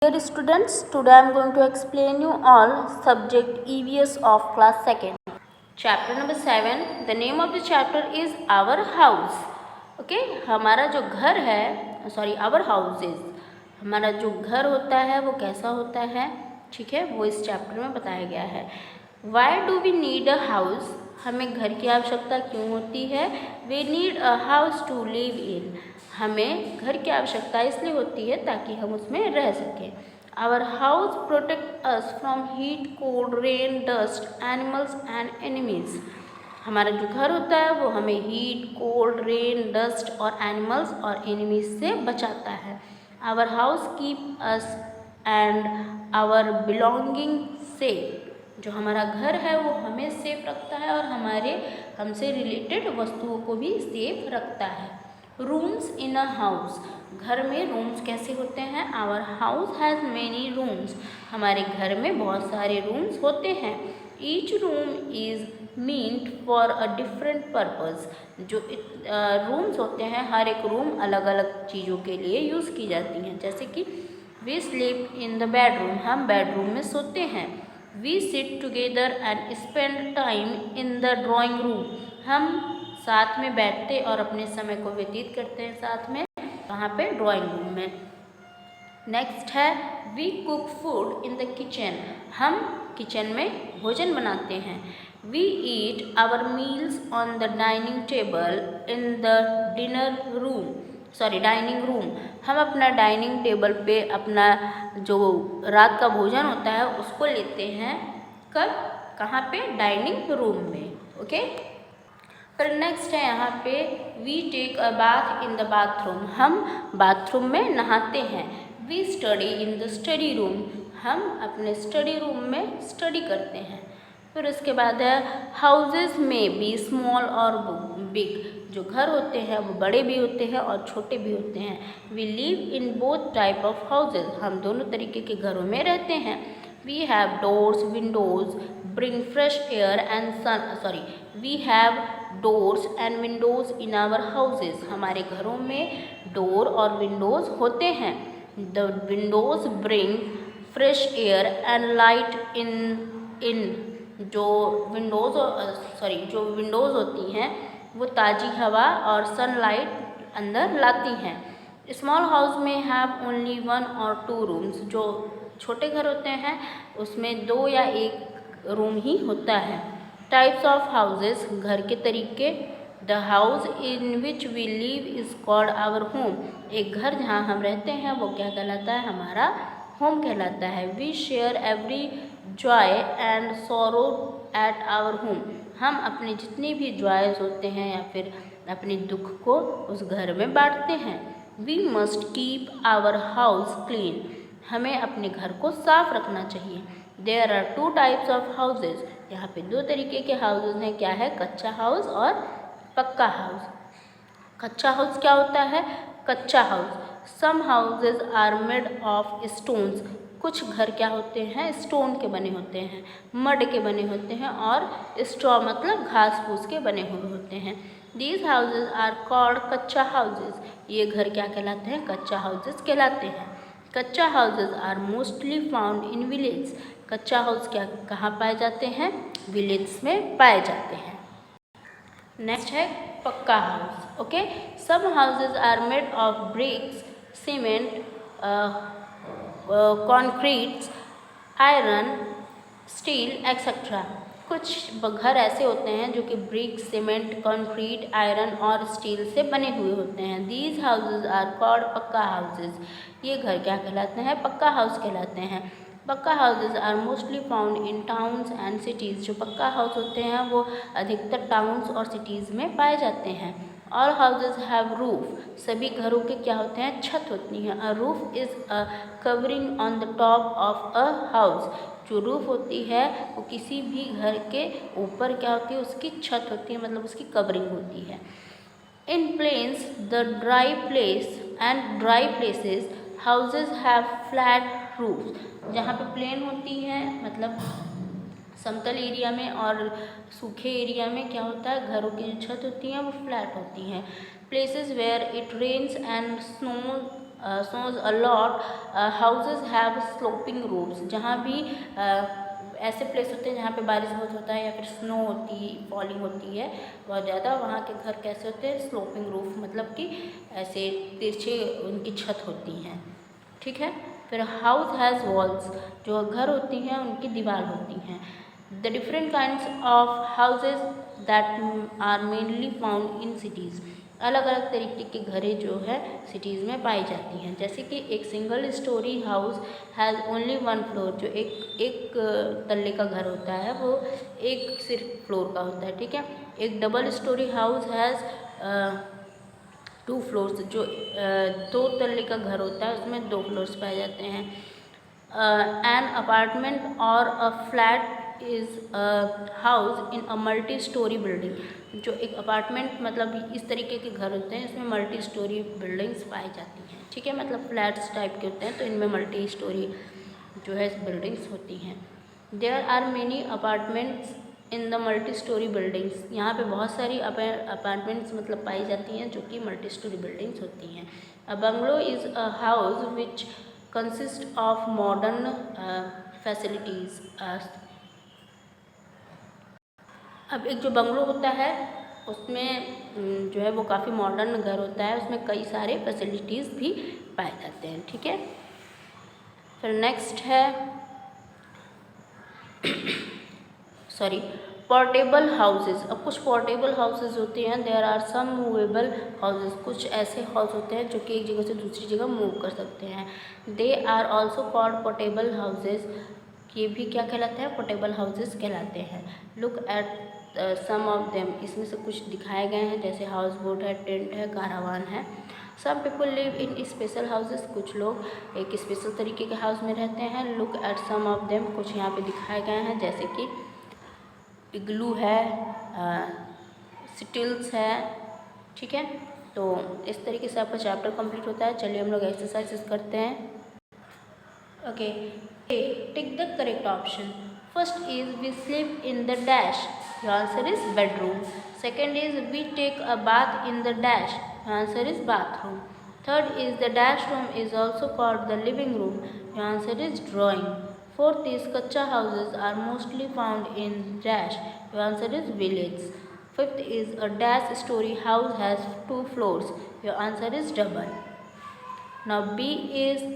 Dear students, today I am going to explain you all subject EVS of class 2nd. Chapter number 7. The name of the chapter is Our House. Okay, हमारा जो घर है, our houses, हमारा जो घर होता है वो कैसा होता है, ठीक है, वो इस चैप्टर में बताया गया है. Why do we need a house? हमें घर की आवश्यकता क्यों होती है? We need a house to live in. हमें घर की आवश्यकता इसलिए होती है ताकि हम उसमें रह सकें. Our house protect us from heat, cold, rain, dust, animals and enemies. हमारा जो घर होता है वो हमें हीट, कोल्ड, रेन, डस्ट और एनिमल्स और एनिमीज से बचाता है. Our house keep us and our belonging safe. जो हमारा घर है वो हमें सेफ रखता है और हमारे हमसे रिलेटेड वस्तुओं को भी सेफ रखता है. Rooms in a house. घर में रूम्स कैसे होते हैं? Our house has many rooms. हमारे घर में बहुत सारे रूम्स होते हैं. Each room is meant for a different purpose. जो रूम्स होते हैं, हर एक रूम अलग अलग चीज़ों के लिए यूज़ की जाती हैं. जैसे कि we sleep in the bedroom. हम बेडरूम में सोते हैं. We sit together and spend time in the drawing room. हम साथ में बैठते और अपने समय को व्यतीत करते हैं साथ में. कहाँ पे? ड्राइंग रूम में. नेक्स्ट है we cook food in the kitchen. हम किचन में भोजन बनाते हैं. We eat our meals on the dining table in the dining room. हम अपना डाइनिंग टेबल पे अपना जो रात का भोजन होता है उसको लेते हैं. कब? कहाँ पे? डाइनिंग रूम में. ओके. फिर नेक्स्ट है यहाँ पे we take a bath in the bathroom. हम बाथरूम में नहाते हैं. We study in the study room. हम अपने स्टडी रूम में स्टडी करते हैं. फिर उसके बाद है हाउसेस में बी स्मॉल और बिग. जो घर होते हैं वो बड़े भी होते हैं और छोटे भी होते हैं. We live in both type of houses. हम दोनों तरीके के घरों में रहते हैं. We have doors, windows, bring fresh air and sun. We have doors and windows in our houses. हमारे घरों में डोर और विंडोज होते हैं. The windows bring fresh air and light in. जो विंडोज़ होती हैं वो ताज़ी हवा और सनलाइट अंदर लाती हैं. स्मॉल हाउस में हैव ओनली 1 or 2 रूम्स. जो छोटे घर होते हैं उसमें 2 या 1 रूम ही होता है. Types of houses. घर के तरीके. The house in which we live is called our home. एक घर जहाँ हम रहते हैं वो क्या कहलाता है? हमारा होम कहलाता है. We share every joy and sorrow at our home. हम अपने जितनी भी जॉयज़ होते हैं या फिर अपने दुख को उस घर में बांटते हैं. We must keep our house clean. हमें अपने घर को साफ रखना चाहिए. There are 2 types of houses. यहाँ पे 2 तरीके के हाउसेज हैं. क्या है? कच्चा हाउस और पक्का हाउस. कच्चा हाउस क्या होता है? Kachcha house. Some houses are made of stones. कुछ घर क्या होते हैं? स्टोन के बने होते हैं, मड के बने होते हैं और स्ट्रॉ मतलब घास फूस के बने हुए होते हैं. दीज हाउसेज आर कॉल्ड कच्चा हाउसेज. ये घर क्या कहलाते हैं? कच्चा हाउसेज कहलाते हैं. Kachcha houses are mostly found in village. Kachcha house क्या कहाँ पाए जाते हैं? विलेज में पाए जाते हैं. नेक्स्ट है pucca house. Okay. Some houses are made of bricks, cement, concretes, iron, steel etcetera. कुछ घर ऐसे होते हैं जो कि ब्रिक, सीमेंट, कंक्रीट, आयरन और स्टील से बने हुए होते हैं. These houses are called pucca houses. ये घर क्या कहलाते हैं? पक्का हाउस कहलाते हैं. Pucca houses are mostly found in towns and cities. जो पक्का हाउस होते हैं वो अधिकतर टाउन्स और सिटीज़ में पाए जाते हैं. All houses have roof. सभी घरों के क्या होते हैं? छत होती हैं. A roof is a covering on the top of a house. जो रूफ होती है वो किसी भी घर के ऊपर क्या होती है? उसकी छत होती है, मतलब उसकी कवरिंग होती है. In plains the dry places houses have flat roof. जहाँ पे प्लेन होती हैं मतलब समतल एरिया में और सूखे एरिया में क्या होता है? घरों की जो छत होती हैं वो फ्लैट होती हैं. Places where it rains and snow snows a lot, houses have sloping roofs. जहाँ भी ऐसे प्लेस होते हैं जहाँ पे बारिश बहुत होता है या फिर स्नो होती फॉलिंग होती है बहुत ज़्यादा, वहाँ के घर कैसे होते हैं, स्लोपिंग रूफ, मतलब कि ऐसे तिरछे उनकी छत होती हैं, ठीक है। फिर हाउस हैज़ वॉल्स, जो घर होती हैं उनकी दीवार होती हैं। The different kinds of houses that are mainly found in cities, अलग अलग तरीके की घरें जो है सिटीज़ में पाई जाती हैं। जैसे कि एक single storey house has only one floor, जो एक तल्ले का घर होता है वो एक सिर्फ फ्लोर का होता है, ठीक है। एक double storey house has 2 floors, जो 2 तल्ले का घर होता है उसमें 2 फ्लोर्स पाए जाते हैं। एन अपार्टमेंट और a flat is a house in a multi storey building, जो एक अपार्टमेंट मतलब इस तरीके के घर होते हैं, इसमें मल्टी स्टोरी बिल्डिंग्स पाई जाती हैं, ठीक है। मतलब फ्लैट्स टाइप के होते हैं तो इनमें मल्टी स्टोरी जो है बिल्डिंग्स होती हैं। There are many apartments in the multi storey buildings, यहाँ पे बहुत सारी अपार्टमेंट्स मतलब पाई जाती हैं जो कि मल्टी स्टोरी बिल्डिंग्स होती हैं। A bungalow is a house which consist of modern facilities. अब एक जो बंगलो होता है उसमें जो है वो काफ़ी मॉडर्न घर होता है, उसमें कई सारे फैसिलिटीज़ भी पाए जाते हैं, ठीक है। फिर नेक्स्ट है सॉरी पोर्टेबल हाउसेज। अब कुछ पोर्टेबल हाउसेज होते हैं, there are some movable houses, कुछ ऐसे हाउस होते हैं जो कि एक जगह से दूसरी जगह मूव कर सकते हैं। They are also called portable houses, ये भी क्या कहलाते हैं, पोर्टेबल हाउसेज कहलाते हैं। Look at some of them, इसमें से कुछ दिखाए गए हैं, जैसे हाउस बोट है, टेंट है, कारावान है। Some people live in special houses, कुछ लोग एक स्पेशल तरीके के हाउस में रहते हैं। Look at some of them, कुछ यहाँ पे दिखाए गए हैं, जैसे कि इग्लू है, स्टिल्स है, ठीक है। तो इस तरीके से आपका चैप्टर कंप्लीट होता है। चलिए हम लोग एक्सरसाइजेस करते हैं। Okay, tick the correct option. First is we sleep in the dash, your answer is bedroom. Second is we take a bath in the dash, your answer is bathroom. Third is the dash room is also called the living room, your answer is drawing. Fourth is kacha houses are mostly found in dash, your answer is village. Fifth is a dash story house has 2 floors, your answer is double. Now B is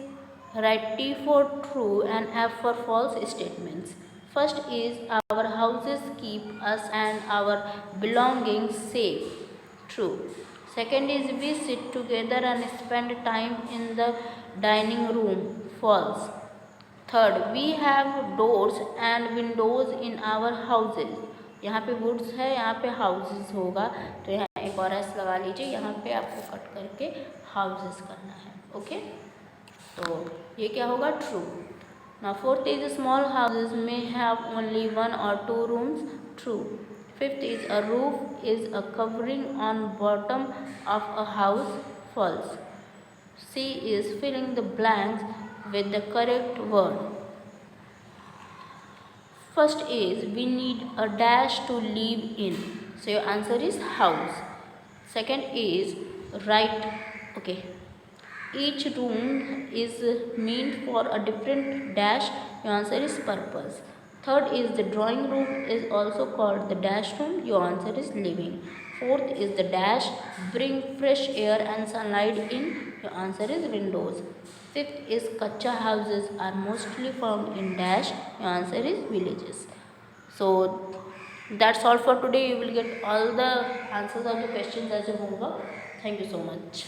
write T for true and F for false statements. First is our houses keep us and our belongings safe, true. Second is we sit together and spend time in the dining room, false. Third we have doors and windows in our houses, यहाँ पे woods है, यहाँ पे houses होगा, तो यहाँ एक और एस लगा लीजिए, यहाँ पे आपको कट करके हाउसेज करना है, ओके। तो ये क्या होगा, true. Now fourth is small houses में have only 1 or 2 rooms, true. Fifth is a roof is a covering on bottom of a house, false. C is filling the blanks with the correct word. First is we need a dash to live in, so your answer is house. Second is right, okay, each room is meant for a different dash, your answer is purpose. Third is the drawing room is also called the dash room, your answer is living. Fourth is the dash bring fresh air and sunlight in, your answer is windows. Fifth is kacha houses are mostly found in dash, your answer is villages. So that's all for today. You will get all the answers of the questions as a homework. Thank you so much.